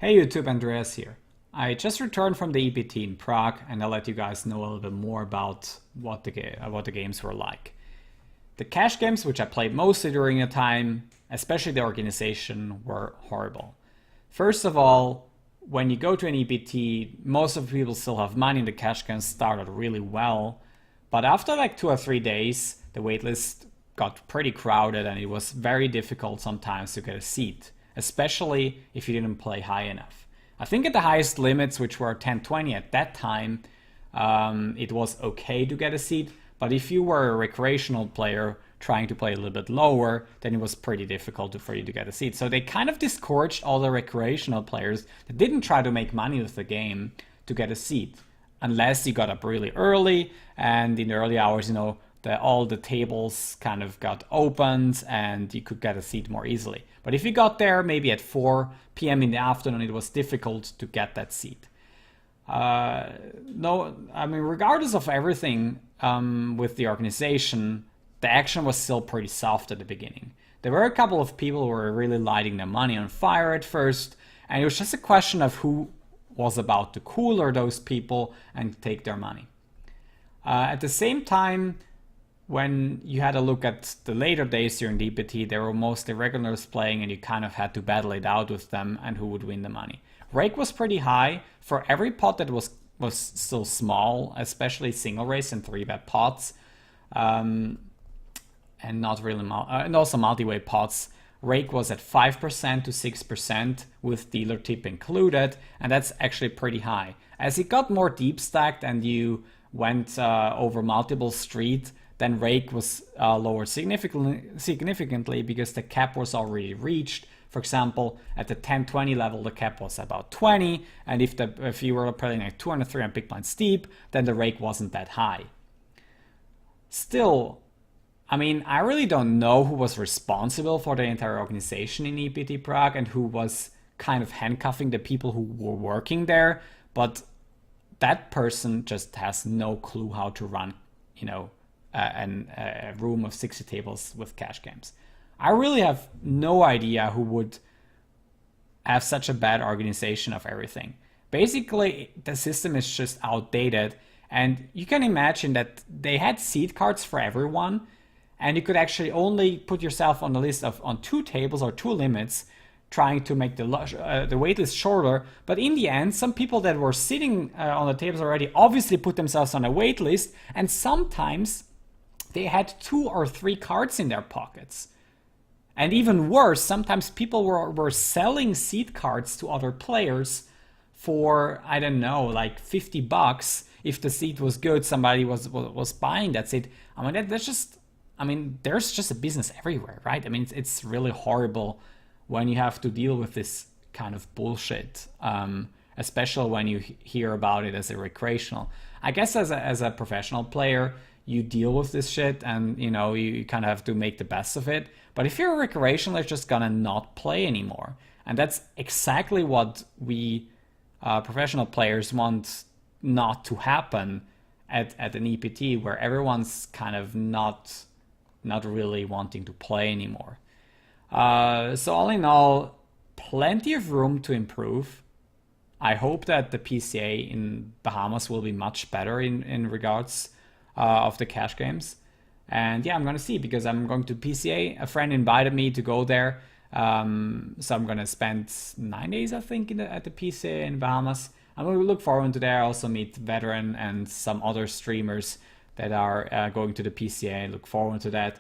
Hey YouTube, Andreas here. I just returned from the EPT in Prague and I'll let you guys know a little bit more about what the games were like. The cash games, which I played mostly during the time, especially the organization, were horrible. First of all, when you go to an EPT, most of the people still have money and the cash games started really well. But after like 2 or 3 days, the waitlist got pretty crowded and it was very difficult sometimes to get a seat, especially if you didn't play high enough. I think at the highest limits, which were 10-20 at that time, it was okay to get a seat. But if you were a recreational player trying to play a little bit lower, then it was pretty difficult for you to get a seat. So they kind of discouraged all the recreational players that didn't try to make money with the game to get a seat, unless you got up really early and in the early hours, all the tables kind of got opened and you could get a seat more easily. But if you got there maybe at 4 p.m. in the afternoon, it was difficult to get that seat. Regardless of everything with the organization, the action was still pretty soft at the beginning. There were a couple of people who were really lighting their money on fire at first, and it was just a question of who was about to cooler those people and take their money. At the same time, when you had a look at the later days during the EPT, there were mostly regulars playing and you kind of had to battle it out with them and who would win the money. Rake was pretty high. For every pot that was still small, especially single race and 3-bet pots, and not really and also multi-way pots, Rake was at 5% to 6% with dealer tip included, and that's actually pretty high. As it got more deep stacked and you went over multiple street, then Rake was lowered significantly because the cap was already reached. For example, at the 10-20 level, the cap was about 20, and if you were playing like 203 on big blind steep, then the Rake wasn't that high. Still, I really don't know who was responsible for the entire organization in EPT Prague and who was kind of handcuffing the people who were working there, but that person just has no clue how to run, a room of 60 tables with cash games. I really have no idea who would have such a bad organization of everything. Basically, the system is just outdated, and you can imagine that they had seat cards for everyone, and you could actually only put yourself on the list on 2 tables or 2 limits, trying to make the waitlist shorter. But in the end, some people that were sitting on the tables already obviously put themselves on a waitlist, and sometimes they had 2 or 3 cards in their pockets. And even worse, sometimes people were selling seat cards to other players for, I don't know, like $50. If the seat was good, somebody was buying that seat. There's just a business everywhere, right? It's really horrible when you have to deal with this kind of bullshit, especially when you hear about it as a recreational. I guess as a professional player, you deal with this shit and you kind of have to make the best of it. But if you're a recreational, you're just gonna not play anymore. And that's exactly what we professional players want not to happen at an EPT, where everyone's kind of not really wanting to play anymore. So all in all, plenty of room to improve. I hope that the PCA in Bahamas will be much better in regards of the cash games. And yeah, I'm gonna see, because I'm going to PCA. A friend invited me to go there, so I'm gonna spend 9 days, I think, at the PCA in Bahamas. I'm gonna look forward to there. I also meet Veteran and some other streamers that are going to the PCA. Look forward to that.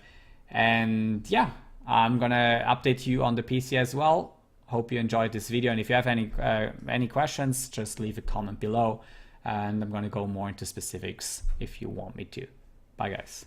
And yeah, I'm gonna update you on the PCA as well. Hope you enjoyed this video, and if you have any questions, just leave a comment below, and I'm gonna go more into specifics if you want me to. Bye guys.